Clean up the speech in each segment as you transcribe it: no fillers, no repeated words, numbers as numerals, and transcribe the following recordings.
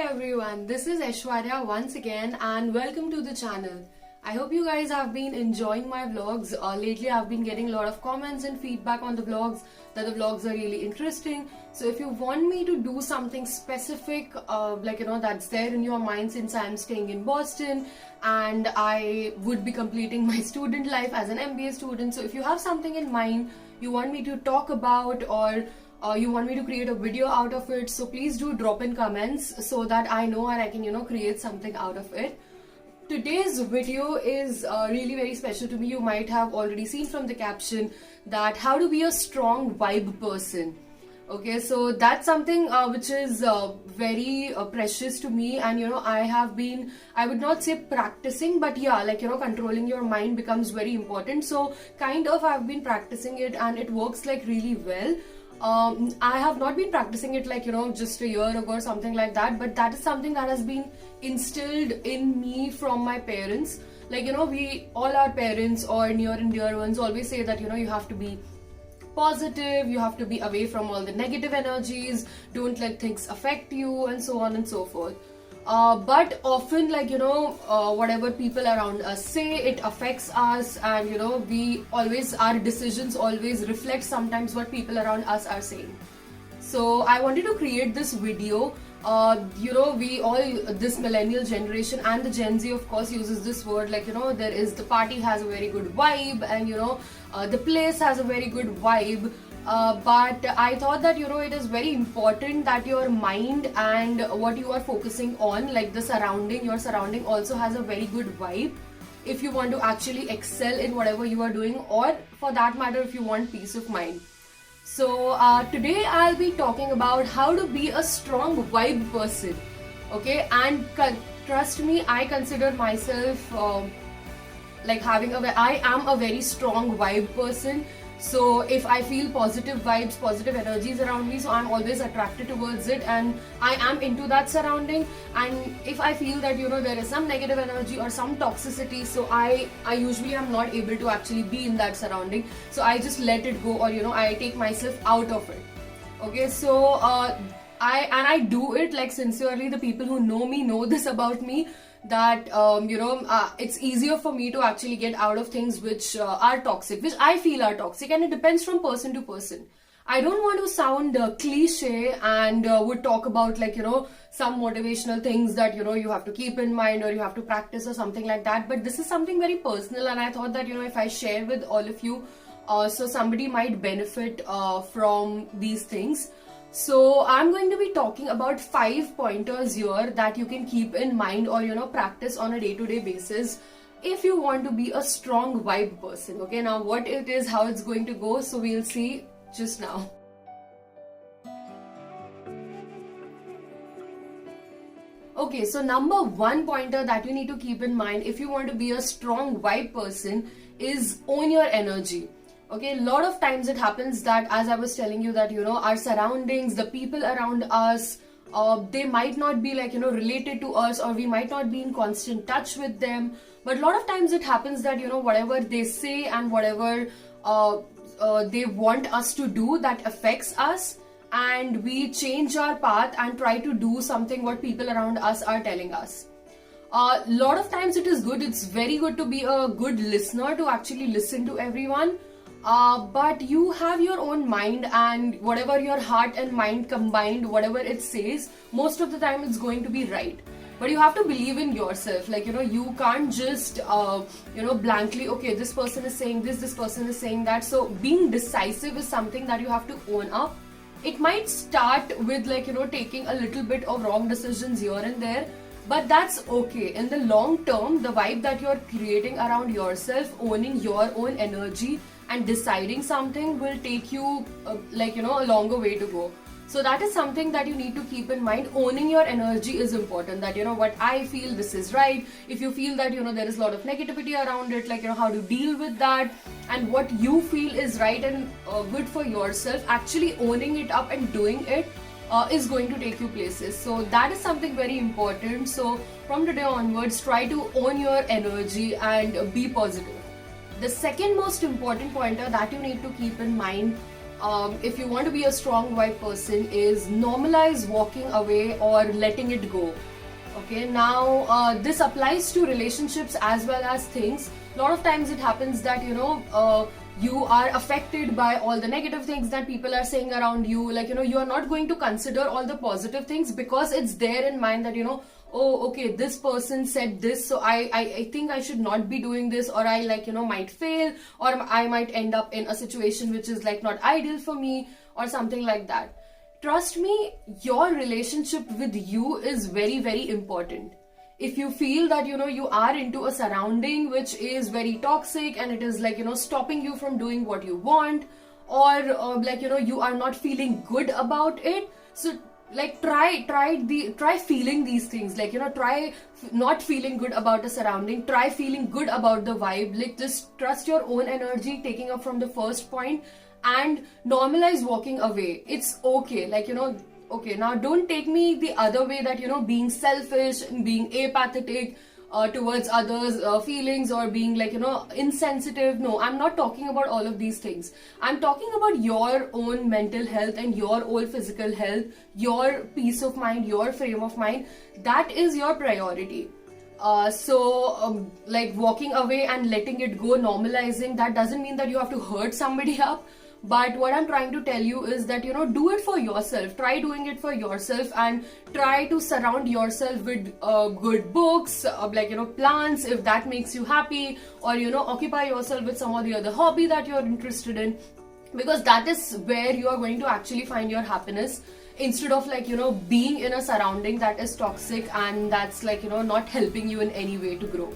everyone, this is Aishwarya once again and welcome to the channel. I hope you guys have been enjoying my vlogs. Lately I've been getting a lot of comments and feedback on the vlogs that the vlogs are really interesting. So if you want me to do something specific, that's there in your mind, since I'm staying in Boston and I would be completing my student life as an MBA student. So if you have something in mind you want me to talk about, or you want me to create a video out of it, so please do drop in comments so that I know and I can create something out of it. Today's video is really very special to me. You might have already seen from the caption that how to be a strong vibe person. Okay, so that's something which is very precious to me, and I would not say practicing, but yeah, controlling your mind becomes very important. So kind of I've been practicing it and it works really well. I have not been practicing it just a year ago or something like that, but that is something that has been instilled in me from my parents. We all, our parents or near and dear ones, always say that you have to be positive, you have to be away from all the negative energies, don't let things affect you, and so on and so forth. But often whatever people around us say, it affects us, and our decisions always reflect sometimes what people around us are saying. So I wanted to create this video. We all, this millennial generation and the Gen Z of course uses this word, there is, the party has a very good vibe, and the place has a very good vibe. But I thought that it is very important that your mind and what you are focusing on, like your surrounding also has a very good vibe if you want to actually excel in whatever you are doing, or for that matter if you want peace of mind. So today I'll be talking about how to be a strong vibe person. Okay, and trust me, I consider myself I am a very strong vibe person. So if I feel positive vibes, positive energies around me, so I'm always attracted towards it and I am into that surrounding. And if I feel that there is some negative energy or some toxicity, so I usually am not able to actually be in that surrounding, so I just let it go, or I take myself out of it. Okay, so I do it sincerely. The people who know me know this about me, that it's easier for me to actually get out of things which are toxic, which I feel are toxic, and it depends from person to person. I don't want to sound cliche and would talk about some motivational things that you have to keep in mind or you have to practice or something like that, but this is something very personal, and I thought that if I share with all of you, so somebody might benefit from these things. So I'm going to be talking about 5 pointers here that you can keep in mind or practice on a day-to-day basis if you want to be a strong vibe person. Okay, now what it is, how it's going to go, so we'll see just now. Okay, so number 1 pointer that you need to keep in mind if you want to be a strong vibe person is own your energy. Okay, a lot of times it happens that, as I was telling you, that our surroundings, the people around us, they might not be related to us, or we might not be in constant touch with them, but a lot of times it happens that whatever they say and whatever they want us to do, that affects us, and we change our path and try to do something what people around us are telling us. A lot of times it is good, it's very good to be a good listener, to actually listen to everyone. But you have your own mind, and whatever your heart and mind combined, whatever it says, most of the time it's going to be right. But you have to believe in yourself. You can't just blankly, okay, this person is saying this person is saying that. So being decisive is something that you have to own up. It might start with taking a little bit of wrong decisions here and there, but that's okay. In the long term, the vibe that you're creating around yourself, owning your own energy and deciding something, will take you a longer way to go. So that is something that you need to keep in mind. Owning your energy is important, that what I feel, this is right. If you feel that there is a lot of negativity around it, how to deal with that, and what you feel is right and good for yourself, actually owning it up and doing it is going to take you places. So that is something very important. So from today onwards, try to own your energy and be positive. The second most important pointer that you need to keep in mind if you want to be a strong white person, is normalize walking away or letting it go. Okay, now this applies to relationships as well as things. A lot of times it happens that you are affected by all the negative things that people are saying around you. Like, you are not going to consider all the positive things because it's there in mind that, oh, okay, this person said this, so I think I should not be doing this, or I might fail, or I might end up in a situation which is like not ideal for me, or something like that. Trust me, your relationship with you is very, very important. If you feel that you are into a surrounding which is very toxic and it is stopping you from doing what you want, or you are not feeling good about it, so try feeling these things. Try not feeling good about the surrounding, try feeling good about the vibe. Just trust your own energy, taking up from the first point, and normalize walking away. It's okay. Okay, now don't take me the other way that being selfish and being apathetic towards others' feelings, or being insensitive. No, I'm not talking about all of these things. I'm talking about your own mental health and your own physical health, your peace of mind, your frame of mind. That is your priority. Walking away and letting it go, normalizing, that doesn't mean that you have to hurt somebody up. But what I'm trying to tell you is that do it for yourself. Try doing it for yourself, and try to surround yourself with good books, plants, if that makes you happy, or occupy yourself with some or the other hobby that you're interested in, because that is where you are going to actually find your happiness, instead of being in a surrounding that is toxic and that's not helping you in any way to grow.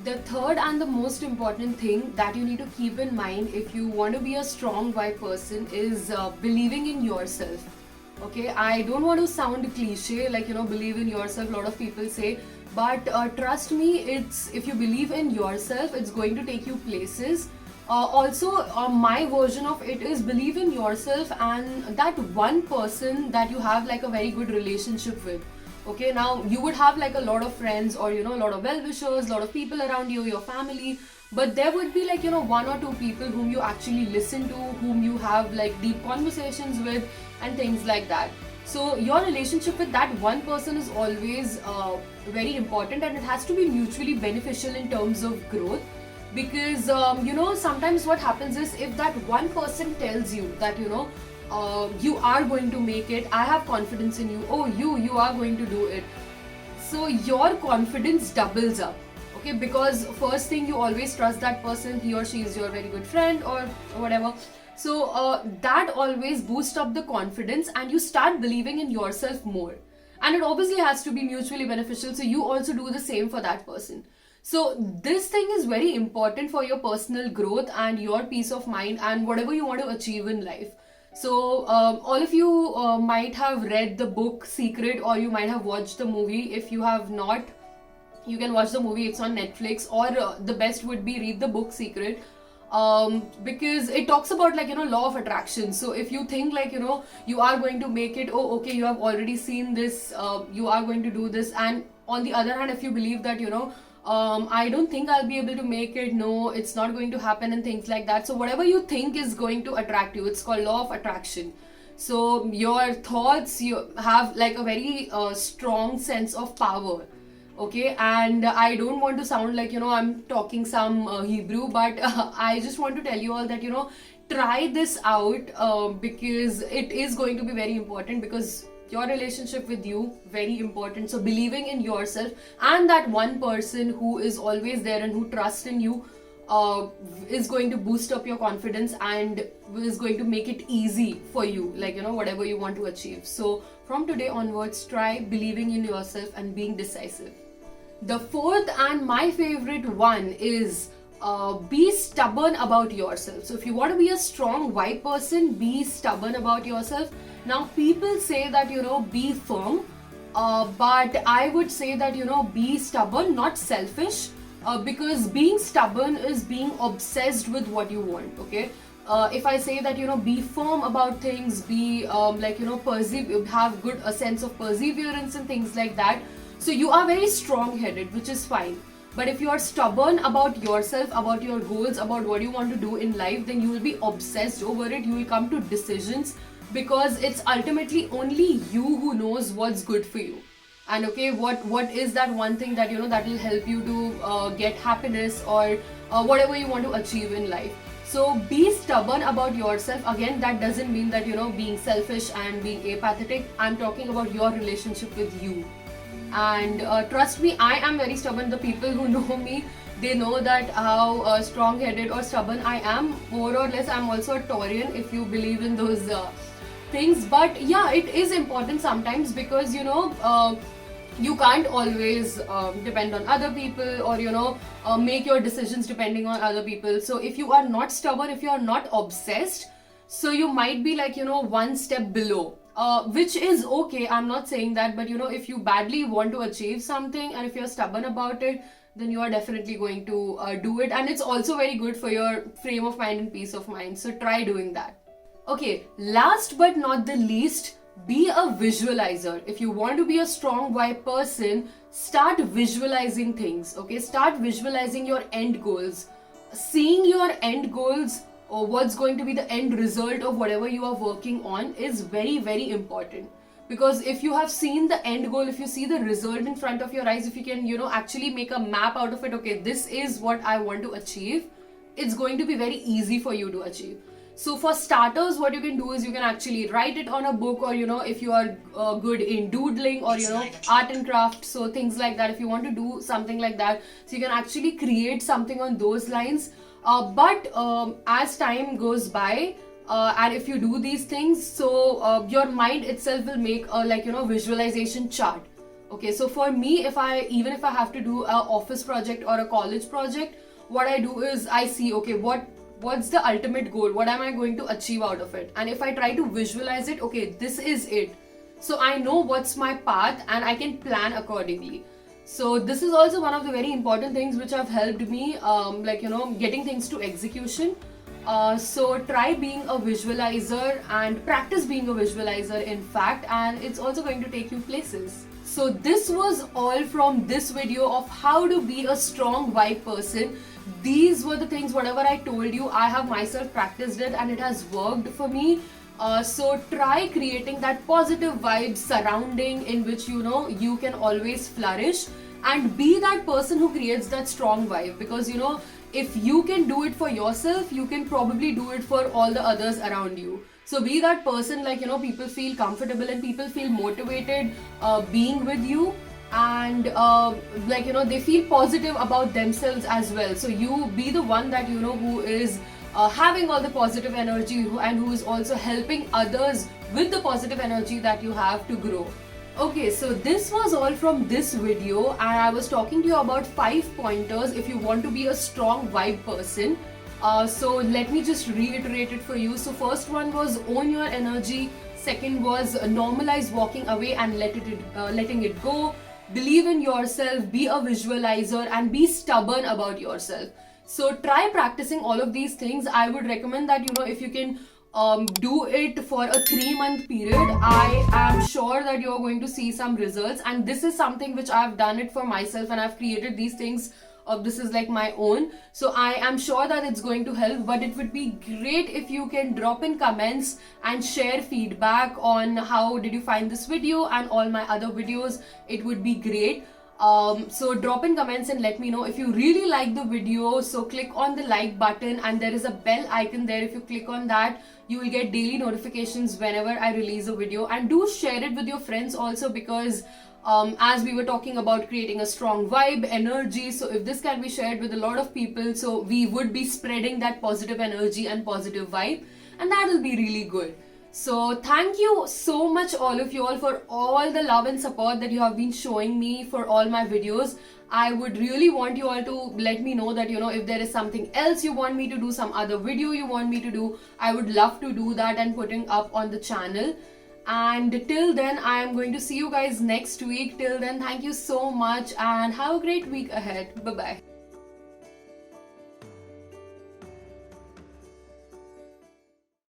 The third and the most important thing that you need to keep in mind if you want to be a strong white person is believing in yourself. Okay, I don't want to sound cliche, believe in yourself, a lot of people say, but trust me, if you believe in yourself, it's going to take you places. My version of it is believe in yourself and that one person that you have a very good relationship with. Okay, now you would have a lot of friends, or a lot of well-wishers, a lot of people around you, your family, but there would be one or two people whom you actually listen to, whom you have deep conversations with, and things like that. So your relationship with that one person is always very important, and it has to be mutually beneficial in terms of growth. Because sometimes what happens is, if that one person tells you that you are going to make it, I have confidence in you, oh, you are going to do it, so your confidence doubles up. Okay, because first thing, you always trust that person, he or she is your very good friend or whatever, so that always boosts up the confidence and you start believing in yourself more, and it obviously has to be mutually beneficial, so you also do the same for that person. So this thing is very important for your personal growth and your peace of mind and whatever you want to achieve in life. So all of you might have read the book Secret, or you might have watched the movie. If you have not, you can watch the movie, it's on Netflix, or the best would be read the book Secret, because it talks about law of attraction. So if you think you are going to make it, oh, okay, you have already seen this, you are going to do this, and on the other hand, if you believe that I don't think I'll be able to make it, no, it's not going to happen, and things like that. So whatever you think is going to attract you, it's called law of attraction. So your thoughts, you have a very strong sense of power. Okay, and I don't want to sound I'm talking some Hebrew, but I just want to tell you all that try this out, because it is going to be very important, because your relationship with you, very important. So believing in yourself and that one person who is always there and who trusts in you is going to boost up your confidence and is going to make it easy for you, whatever you want to achieve. So from today onwards, try believing in yourself and being decisive. The fourth and my favorite one is be stubborn about yourself. So if you want to be a strong white person, be stubborn about yourself. Now people say that be firm, but I would say that be stubborn, not selfish, because being stubborn is being obsessed with what you want. Okay, if I say that be firm about things, be have a sense of perseverance and things like that, so you are very strong headed, which is fine. But if you are stubborn about yourself, about your goals, about what you want to do in life, then you will be obsessed over it. You will come to decisions, because it's ultimately only you who knows what's good for you. And okay, what is that one thing that that will help you to get happiness, or whatever you want to achieve in life. So be stubborn about yourself. Again, that doesn't mean that being selfish and being apathetic. I'm talking about your relationship with you. And trust me, I am very stubborn. The people who know me, they know that how strong-headed or stubborn I am. More or less, I'm also a Taurian, if you believe in those things. But yeah, it is important sometimes, because you can't always depend on other people, or make your decisions depending on other people. So if you are not stubborn, if you are not obsessed, so you might be like one step below, which is okay. I'm not saying that, but if you badly want to achieve something and if you're stubborn about it, then you are definitely going to do it. And it's also very good for your frame of mind and peace of mind. So try doing that. Okay, last but not the least, be a visualizer. If you want to be a strong vibe person, start visualizing things. Okay, start visualizing your end goals. Seeing your end goals, or what's going to be the end result of whatever you are working on, is very, very important. Because if you have seen the end goal, if you see the result in front of your eyes, if you can actually make a map out of it, okay, this is what I want to achieve, it's going to be very easy for you to achieve. So for starters, what you can do is you can actually write it on a book, or if you are good in doodling, or art and craft, so things like that. If you want to do something like that, so you can actually create something on those lines. But as time goes by, and if you do these things, so your mind itself will make a visualization chart. Okay, so for me, even if I have to do an office project or a college project, what I do is I see, okay, what's the ultimate goal? What am I going to achieve out of it? And if I try to visualize it, okay, this is it. So I know what's my path and I can plan accordingly. So this is also one of the very important things which have helped me, getting things to execution. So try being a visualizer and practice being a visualizer, in fact, and it's also going to take you places. So this was all from this video of how to be a strong vibe person. These were the things, whatever I told you, I have myself practiced it and it has worked for me. So try creating that positive vibe surrounding in which you can always flourish, and be that person who creates that strong vibe. Because if you can do it for yourself, you can probably do it for all the others around you. So be that person, people feel comfortable and people feel motivated being with you, and they feel positive about themselves as well. So you be the one that who is having all the positive energy, and who is also helping others with the positive energy that you have to grow. Okay, so this was all from this video, and I was talking to you about 5 pointers if you want to be a strong vibe person. So let me just reiterate it for you. So first one was own your energy. Second was normalize walking away and letting it go. Believe in yourself, be a visualizer, and be stubborn about yourself. So try practicing all of these things. I would recommend that if you can do it for a 3-month period, I am sure that you're going to see some results. And this is something which I've done it for myself, and I've created these things. This is like my own, so I am sure that it's going to help. But it would be great if you can drop in comments and share feedback on how did you find this video and all my other videos. It would be great. So drop in comments and let me know if you really like the video. So click on the like button, and there is a bell icon there. If you click on that, you will get daily notifications whenever I release a video. And do share it with your friends also, because as we were talking about creating a strong vibe, energy, so if this can be shared with a lot of people, so we would be spreading that positive energy and positive vibe, and that will be really good. So thank you so much all of you all for all the love and support that you have been showing me for all my videos. I would really want you all to let me know that if there is something else you want me to do, some other video you want me to do, I would love to do that and putting up on the channel. And till then, I am going to see you guys next week. Till then, thank you so much and have a great week ahead. Bye bye.